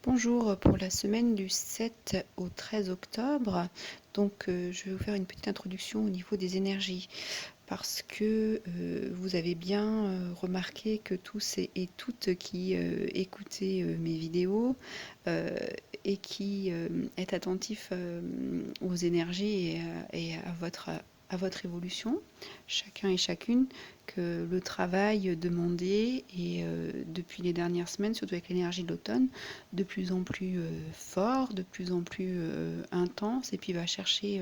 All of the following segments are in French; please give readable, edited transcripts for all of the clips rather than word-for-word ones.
Bonjour, pour la semaine du 7 au 13 octobre, donc je vais vous faire une petite introduction au niveau des énergies parce que vous avez bien remarqué que tous et toutes qui écoutez mes vidéos et qui êtes attentifs aux énergies et à votre évolution, chacun et chacune, que le travail demandé est depuis les dernières semaines, surtout avec l'énergie de l'automne, de plus en plus fort, de plus en plus intense, et puis va chercher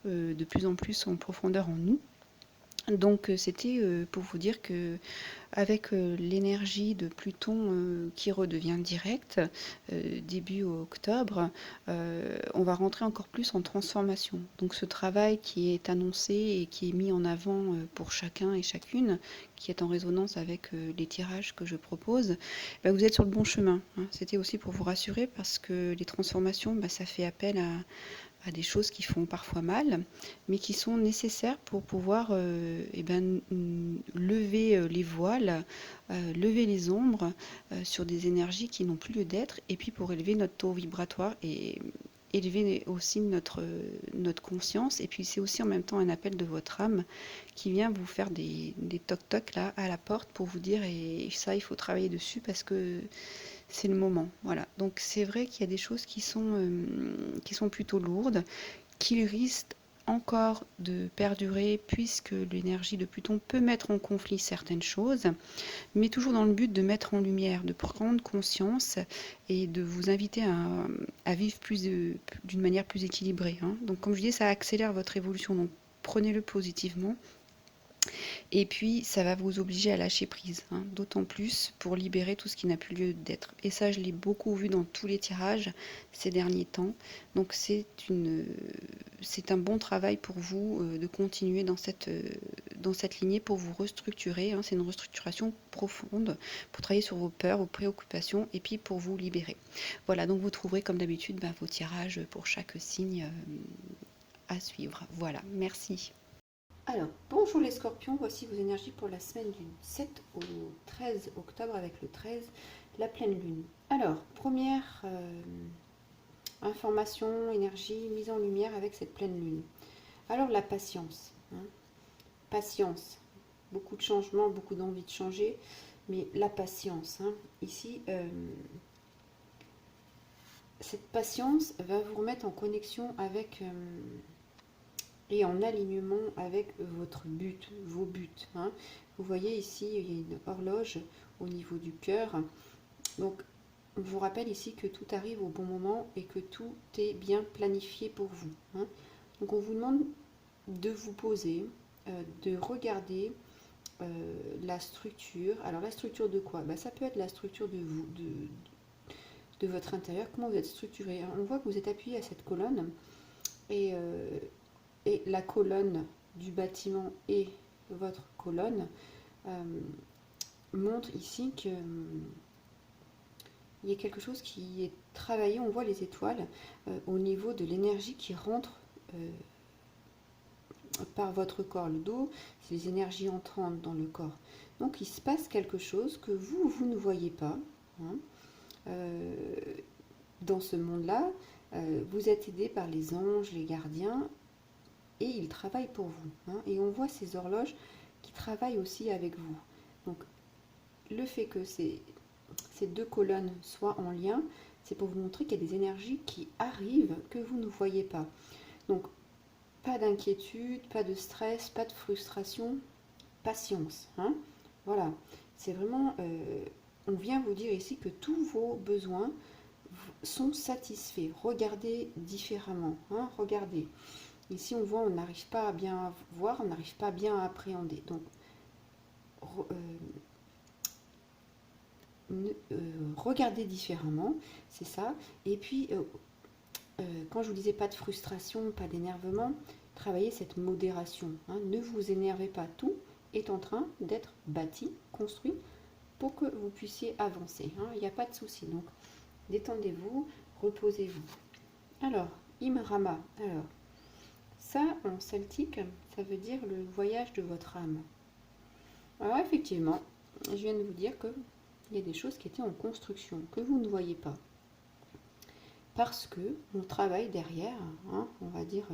de plus en plus en profondeur en nous. Donc c'était pour vous dire que avec l'énergie de Pluton qui redevient directe début octobre, on va rentrer encore plus en transformation. Donc ce travail qui est annoncé et qui est mis en avant pour chacun et chacune, qui est en résonance avec les tirages que je propose, bah, vous êtes sur le bon chemin, hein. C'était aussi pour vous rassurer parce que les transformations, bah, ça fait appel à des choses qui font parfois mal, mais qui sont nécessaires pour pouvoir lever les voiles, lever les ombres sur des énergies qui n'ont plus lieu d'être, et puis pour élever notre taux vibratoire et élever aussi notre conscience. Et puis c'est aussi en même temps un appel de votre âme qui vient vous faire des toc-toc là à la porte pour vous dire, et ça il faut travailler dessus parce que c'est le moment. Voilà. Donc c'est vrai qu'il y a des choses qui sont plutôt lourdes, qui risquent encore de perdurer puisque l'énergie de Pluton peut mettre en conflit certaines choses, mais toujours dans le but de mettre en lumière, de prendre conscience et de vous inviter à vivre d'une manière plus équilibrée, hein. Donc comme je disais, ça accélère votre évolution, donc prenez-le positivement. Et puis, ça va vous obliger à lâcher prise, hein, d'autant plus pour libérer tout ce qui n'a plus lieu d'être. Et ça, je l'ai beaucoup vu dans tous les tirages ces derniers temps. Donc, c'est un bon travail pour vous de continuer dans cette lignée pour vous restructurer, hein. C'est une restructuration profonde pour travailler sur vos peurs, vos préoccupations et puis pour vous libérer. Voilà, donc vous trouverez comme d'habitude vos tirages pour chaque signe à suivre. Voilà, merci. Alors, bonjour les scorpions, voici vos énergies pour la semaine du 7 au 13 octobre avec le 13, la pleine lune. Alors, première information, énergie, mise en lumière avec cette pleine lune. Alors, la patience, hein. Patience, beaucoup de changements, beaucoup d'envie de changer, mais la patience, hein. Ici, cette patience va vous remettre en connexion avec... et en alignement avec votre but, vos buts, hein. Vous voyez ici, il y a une horloge au niveau du cœur. Donc, on vous rappelle ici que tout arrive au bon moment et que tout est bien planifié pour vous, hein. Donc, on vous demande de vous poser, de regarder la structure. Alors, la structure de quoi? Ça peut être la structure de vous, de votre intérieur, comment vous êtes structuré. On voit que vous êtes appuyé à cette colonne et la colonne du bâtiment et votre colonne montre ici que il y a quelque chose qui est travaillé. On voit les étoiles au niveau de l'énergie qui rentre par votre corps. Le dos, c'est les énergies entrantes dans le corps. Donc il se passe quelque chose que vous ne voyez pas, hein. Dans ce monde-là, vous êtes aidé par les anges, les gardiens, et ils travaillent pour vous, hein. Et on voit ces horloges qui travaillent aussi avec vous. Donc le fait que ces deux colonnes soient en lien, c'est pour vous montrer qu'il y a des énergies qui arrivent que vous ne voyez pas. Donc pas d'inquiétude, pas de stress, pas de frustration, patience, hein. Voilà, c'est vraiment, on vient vous dire ici que tous vos besoins sont satisfaits. Regardez différemment, hein, regardez. Ici, on voit, on n'arrive pas à bien voir, on n'arrive pas bien à appréhender. Donc, regardez différemment, c'est ça. Et puis, quand je vous disais pas de frustration, pas d'énervement, travaillez cette modération, hein. Ne vous énervez pas, tout est en train d'être bâti, construit, pour que vous puissiez avancer, hein. Il n'y a pas de souci. Donc, détendez-vous, reposez-vous. Alors, Imrama, alors, ça, en celtique, ça veut dire le voyage de votre âme. Alors effectivement, je viens de vous dire que il y a des choses qui étaient en construction, que vous ne voyez pas. Parce que on travaille derrière, hein, on va dire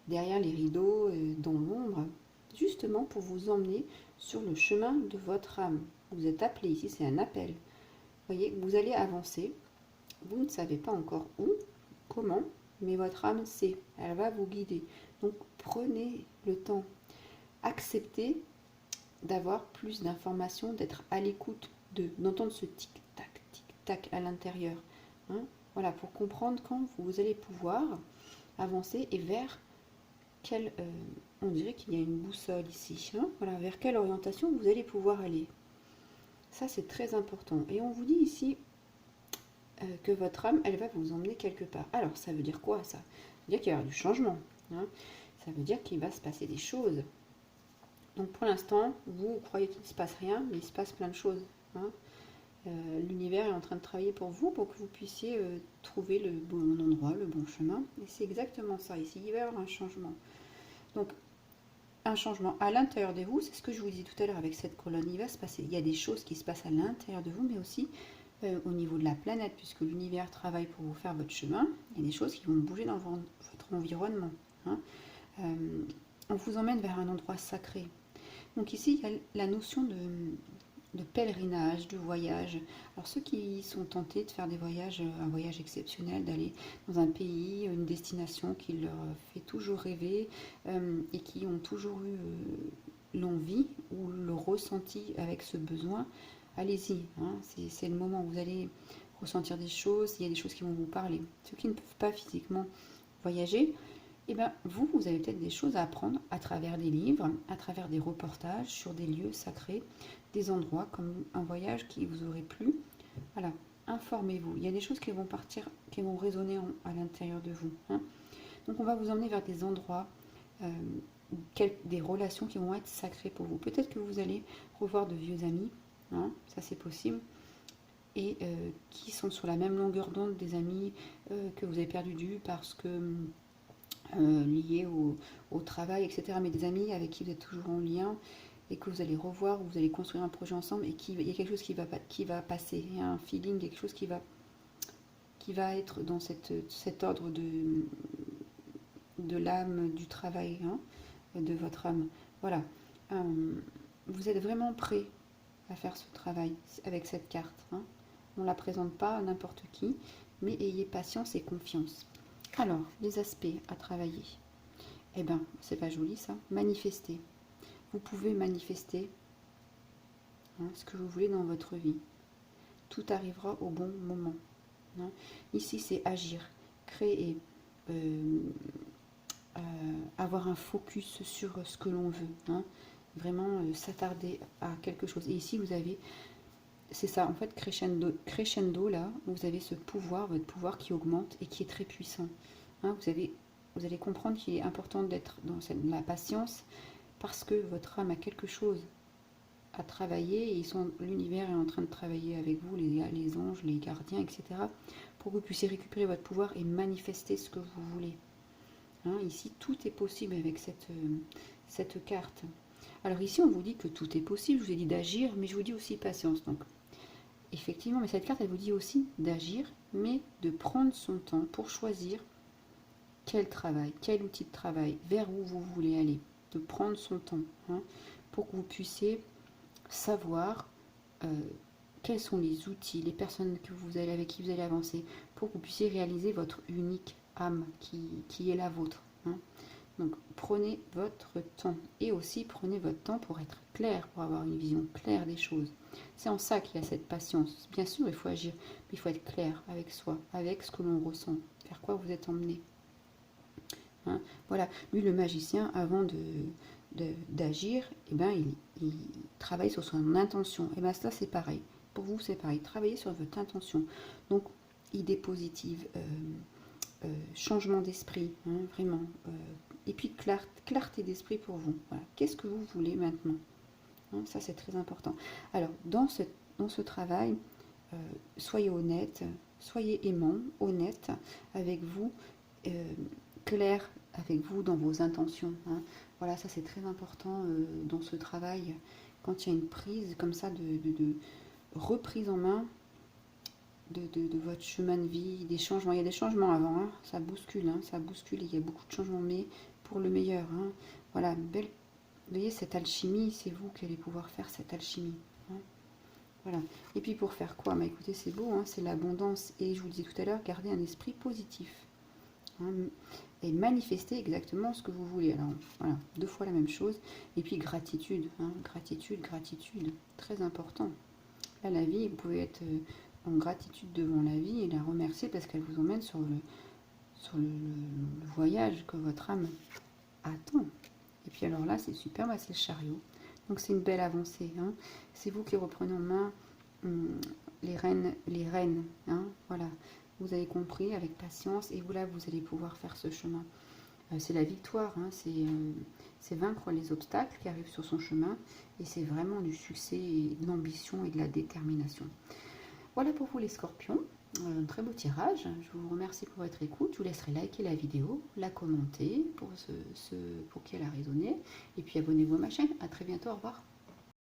derrière les rideaux, dans l'ombre, justement pour vous emmener sur le chemin de votre âme. Vous êtes appelé ici, c'est un appel. Vous voyez, vous allez avancer, vous ne savez pas encore où, comment, mais votre âme sait, elle va vous guider. Donc prenez le temps, acceptez d'avoir plus d'informations, d'être à l'écoute, d'entendre ce tic-tac, tic-tac à l'intérieur. Hein, voilà, pour comprendre quand vous allez pouvoir avancer et vers quelle, on dirait qu'il y a une boussole ici, hein, voilà, vers quelle orientation vous allez pouvoir aller. Ça, c'est très important. Et on vous dit ici que votre âme, elle va vous emmener quelque part. Alors, ça veut dire quoi, ça? Ça veut dire qu'il y aura du changement. Hein, ça veut dire qu'il va se passer des choses. Donc, pour l'instant, vous croyez qu'il ne se passe rien, mais il se passe plein de choses. Hein. L'univers est en train de travailler pour vous, pour que vous puissiez trouver le bon endroit, le bon chemin. Et c'est exactement ça. Ici, il va y avoir un changement. Donc, un changement à l'intérieur de vous, c'est ce que je vous disais tout à l'heure avec cette colonne. Il va se passer, il y a des choses qui se passent à l'intérieur de vous, mais aussi au niveau de la planète, puisque l'univers travaille pour vous faire votre chemin. Il y a des choses qui vont bouger dans votre environnement. Hein. On vous emmène vers un endroit sacré. Donc ici, il y a la notion de pèlerinage, de voyage. Alors ceux qui sont tentés de faire des voyages, un voyage exceptionnel, d'aller dans un pays, une destination qui leur fait toujours rêver et qui ont toujours eu l'envie ou le ressenti avec ce besoin, allez-y. Hein, c'est le moment où vous allez ressentir des choses, il y a des choses qui vont vous parler. Ceux qui ne peuvent pas physiquement voyager, eh bien, vous avez peut-être des choses à apprendre à travers des livres, à travers des reportages sur des lieux sacrés, des endroits comme un voyage qui vous aurait plu. Voilà, informez-vous. Il y a des choses qui vont partir, qui vont résonner à l'intérieur de vous. Hein. Donc, on va vous emmener vers des endroits, des relations qui vont être sacrées pour vous. Peut-être que vous allez revoir de vieux amis, hein, ça c'est possible, et qui sont sur la même longueur d'onde des amis que vous avez perdu de vue parce que liés au travail, etc. Mais des amis avec qui vous êtes toujours en lien et que vous allez revoir, vous allez construire un projet ensemble et il y a quelque chose qui va passer. Il y a un feeling, quelque chose qui va être dans cet ordre de l'âme, du travail, hein, de votre âme. Voilà. Vous êtes vraiment prêt à faire ce travail avec cette carte. Hein. On ne la présente pas à n'importe qui, mais ayez patience et confiance. Alors, les aspects à travailler. Eh bien, c'est pas joli ça. Manifester. Vous pouvez manifester ce que vous voulez dans votre vie. Tout arrivera au bon moment. Hein. Ici, c'est agir, créer, avoir un focus sur ce que l'on veut. Hein. Vraiment s'attarder à quelque chose. Et ici, vous avez, c'est ça, en fait, crescendo, là, vous avez ce pouvoir, votre pouvoir qui augmente et qui est très puissant. Hein, vous allez comprendre qu'il est important d'être dans la patience parce que votre âme a quelque chose à travailler et l'univers est en train de travailler avec vous, les anges, les gardiens, etc. pour que vous puissiez récupérer votre pouvoir et manifester ce que vous voulez. Hein, ici, tout est possible avec cette carte. Alors ici, on vous dit que tout est possible, je vous ai dit d'agir, mais je vous dis aussi patience. Donc, effectivement, mais cette carte, elle vous dit aussi d'agir, mais de prendre son temps pour choisir quel travail, quel outil de travail, vers où vous voulez aller, de prendre son temps, hein, pour que vous puissiez savoir quels sont les outils, les personnes avec qui vous allez avancer, pour que vous puissiez réaliser votre unique âme qui est la vôtre. Hein. Donc prenez votre temps et aussi prenez votre temps pour être clair, pour avoir une vision claire des choses. C'est en ça qu'il y a cette patience. Bien sûr, il faut agir, mais il faut être clair avec soi, avec ce que l'on ressent, vers quoi vous êtes emmené. Hein. Voilà, lui le magicien, avant d'agir, eh ben, il travaille sur son intention. Et bien ça c'est pareil. Pour vous c'est pareil. Travaillez sur votre intention. Donc idée positive, changement d'esprit, hein, vraiment. Et puis clarté d'esprit pour vous. Voilà. Qu'est-ce que vous voulez maintenant? Hein, ça c'est très important. Alors dans ce travail, soyez honnête, soyez aimant, honnête avec vous, clair avec vous dans vos intentions. Hein. Voilà, ça c'est très important dans ce travail, quand il y a une prise comme ça de reprise en main de votre chemin de vie, des changements. Il y a des changements avant, hein, ça bouscule, il y a beaucoup de changements, mais pour le meilleur. Hein. Voilà, belle, vous voyez, cette alchimie, c'est vous qui allez pouvoir faire cette alchimie. Hein. Voilà. Et puis pour faire quoi? Bah, écoutez, c'est beau, hein, c'est l'abondance. Et je vous le disais tout à l'heure, gardez un esprit positif. Hein, et manifester exactement ce que vous voulez. Alors voilà, 2 fois la même chose. Et puis gratitude, hein, gratitude, gratitude, très important. Là, la vie, vous pouvez être en gratitude devant la vie et la remercier parce qu'elle vous emmène sur le voyage que votre âme attend. Et puis alors là, c'est super, bah, c'est le chariot. Donc c'est une belle avancée. Hein. C'est vous qui reprenez en main les rênes. Hein, voilà. Vous avez compris avec patience et vous là, vous allez pouvoir faire ce chemin. C'est la victoire, hein, c'est vaincre les obstacles qui arrivent sur son chemin et c'est vraiment du succès et de l'ambition et de la détermination. Voilà pour vous les scorpions, un très beau tirage. Je vous remercie pour votre écoute. Je vous laisserai liker la vidéo, la commenter pour qu'elle a résonné. Et puis abonnez-vous à ma chaîne. À très bientôt, au revoir.